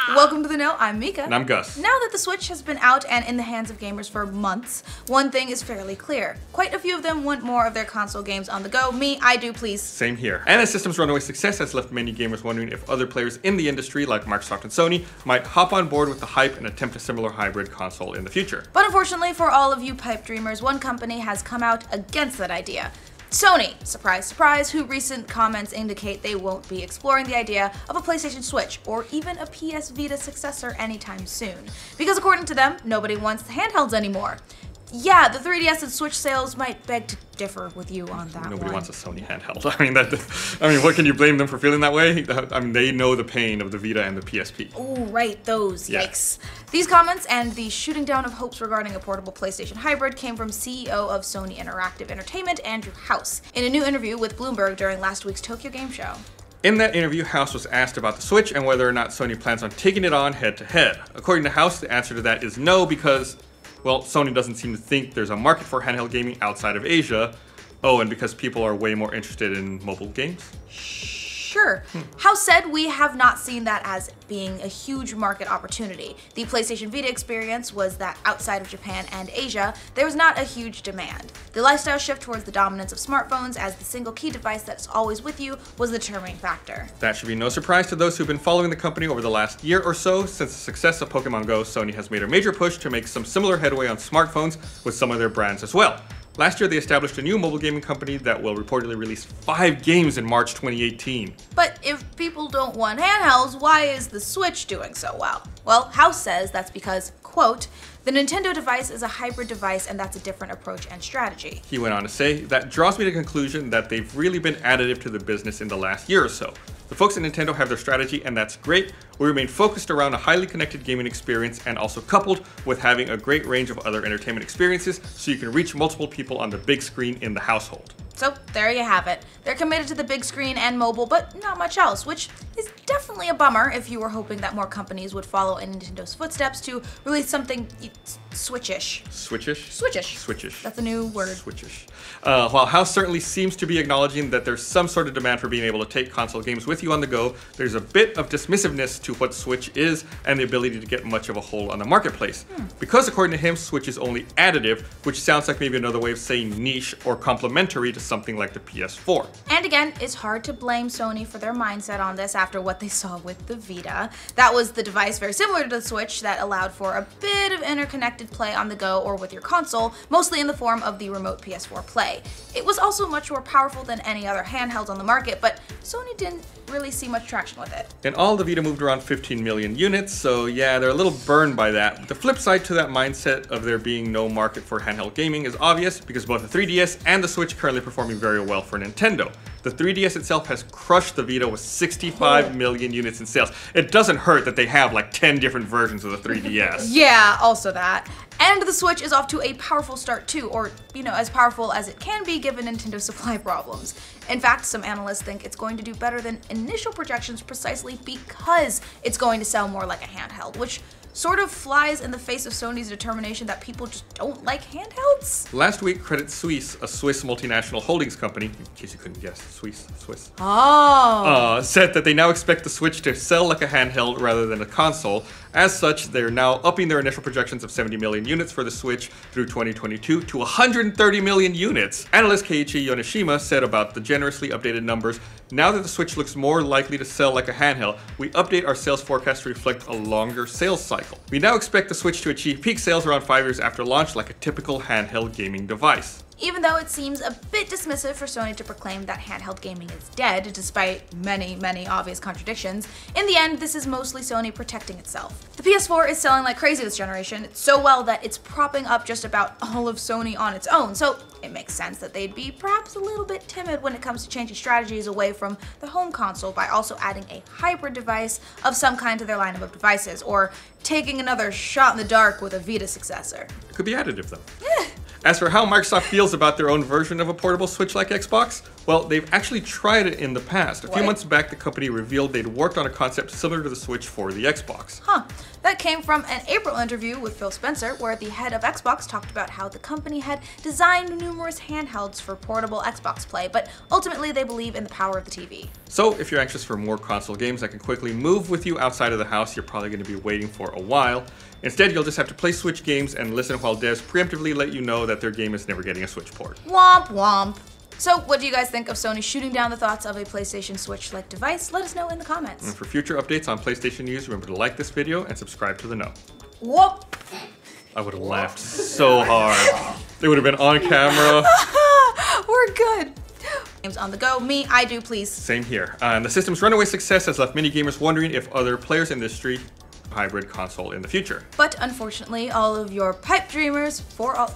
Welcome to The Know, I'm Mica. And I'm Gus. Now that the Switch has been out and in the hands of gamers for months, one thing is fairly clear. Quite a few of them want more of their console games on the go. Me, I do, please. Same here. And the system's runaway success has left many gamers wondering if other players in the industry, like Microsoft and Sony, might hop on board with the hype and attempt a similar hybrid console in the future. But unfortunately for all of you pipe dreamers, one company has come out against that idea. Sony, surprise, surprise, who recent comments indicate they won't be exploring the idea of a PlayStation Switch or even a PS Vita successor anytime soon. Because according to them, nobody wants the handhelds anymore. Yeah, the 3DS and Switch sales might beg to differ with you on that Nobody wants a Sony handheld. I mean, what can you blame them for feeling that way? I mean, they know the pain of the Vita and the PSP. Oh, right, those. Yeah. Yikes. These comments and the shooting down of hopes regarding a portable PlayStation hybrid came from CEO of Sony Interactive Entertainment, Andrew House, in a new interview with Bloomberg during last week's Tokyo Game Show. In that interview, House was asked about the Switch and whether or not Sony plans on taking it on head-to-head. According to House, the answer to that is no because, well, Sony doesn't seem to think there's a market for handheld gaming outside of Asia. Oh, and because people are way more interested in mobile games? Sure. House said we have not seen that as being a huge market opportunity. The PlayStation Vita experience was that outside of Japan and Asia, there was not a huge demand. The lifestyle shift towards the dominance of smartphones as the single key device that's always with you was the determining factor. That should be no surprise to those who've been following the company over the last year or so. Since the success of Pokemon Go, Sony has made a major push to make some similar headway on smartphones with some of their brands as well. Last year, they established a new mobile gaming company that will reportedly release 5 games in March 2018. But if people don't want handhelds, why is the Switch doing so well? Well, House says that's because, quote, the Nintendo device is a hybrid device and that's a different approach and strategy. He went on to say, that draws me to the conclusion that they've really been additive to the business in the last year or so. The folks at Nintendo have their strategy and that's great. We remain focused around a highly connected gaming experience and also coupled with having a great range of other entertainment experiences so you can reach multiple people on the big screen in the household. So there you have it. They're committed to the big screen and mobile, but not much else, which is definitely a bummer if you were hoping that more companies would follow in Nintendo's footsteps to release something Switch-ish. Switch-ish? Switch-ish. Switch-ish. That's a new word. Switch-ish. While House certainly seems to be acknowledging that there's some sort of demand for being able to take console games with you on the go, there's a bit of dismissiveness to what Switch is and the ability to get much of a hold on the marketplace. Because according to him, Switch is only additive, which sounds like maybe another way of saying niche or complementary to something like the PS4. And again, it's hard to blame Sony for their mindset on this after what they saw with the Vita. That was the device very similar to the Switch that allowed for a bit of interconnected play on the go or with your console, mostly in the form of the remote PS4 Play. It was also much more powerful than any other handheld on the market, but Sony didn't really see much traction with it. In all, the Vita moved around 15 million units, so yeah, they're a little burned by that. But the flip side to that mindset of there being no market for handheld gaming is obvious because both the 3DS and the Switch are currently performing very well for Nintendo. The 3DS itself has crushed the Vita with 65 million units in sales. It doesn't hurt that they have like 10 different versions of the 3DS. Yeah, also that. And the Switch is off to a powerful start too, or, as powerful as it can be given Nintendo's supply problems. In fact, some analysts think it's going to do better than initial projections precisely because it's going to sell more like a handheld, which sort of flies in the face of Sony's determination that people just don't like handhelds. Last week, Credit Suisse, a Swiss multinational holdings company, in case you couldn't guess, Swiss, said that they now expect the Switch to sell like a handheld rather than a console. As such, they're now upping their initial projections of 70 million units for the Switch through 2022 to 130 million units. Analyst Keiichi Yoneshima said about the generously updated numbers, now that the Switch looks more likely to sell like a handheld, we update our sales forecast to reflect a longer sales cycle. We now expect the Switch to achieve peak sales around 5 years after launch like a typical handheld gaming device. Even though it seems a bit dismissive for Sony to proclaim that handheld gaming is dead, despite many, many obvious contradictions, in the end, this is mostly Sony protecting itself. The PS4 is selling like crazy this generation, so well that it's propping up just about all of Sony on its own, so it makes sense that they'd be perhaps a little bit timid when it comes to changing strategies away from the home console by also adding a hybrid device of some kind to their lineup of devices, or taking another shot in the dark with a Vita successor. It could be additive though. As for how Microsoft feels about their own version of a portable Switch like Xbox, Well, they've actually tried it in the past. A few What? months back, the company revealed they'd worked on a concept similar to the Switch for the Xbox. Huh. That came from an April interview with Phil Spencer, where the head of Xbox talked about how the company had designed numerous handhelds for portable Xbox play, but ultimately they believe in the power of the TV. So, if you're anxious for more console games that can quickly move with you outside of the house, you're probably going to be waiting for a while. Instead, you'll just have to play Switch games and listen while devs preemptively let you know that their game is never getting a Switch port. Womp womp. So, what do you guys think of Sony shooting down the thoughts of a PlayStation Switch-like device? Let us know in the comments. And for future updates on PlayStation news, remember to like this video and subscribe to the know. Whoop! I would have laughed so hard. It would have been on camera. We're good. Games on the go. Me, I do, please. Same here. And the system's runaway success has left many gamers wondering if other players in the industry hybrid console in the future. But unfortunately, all of your pipe dreamers, for all,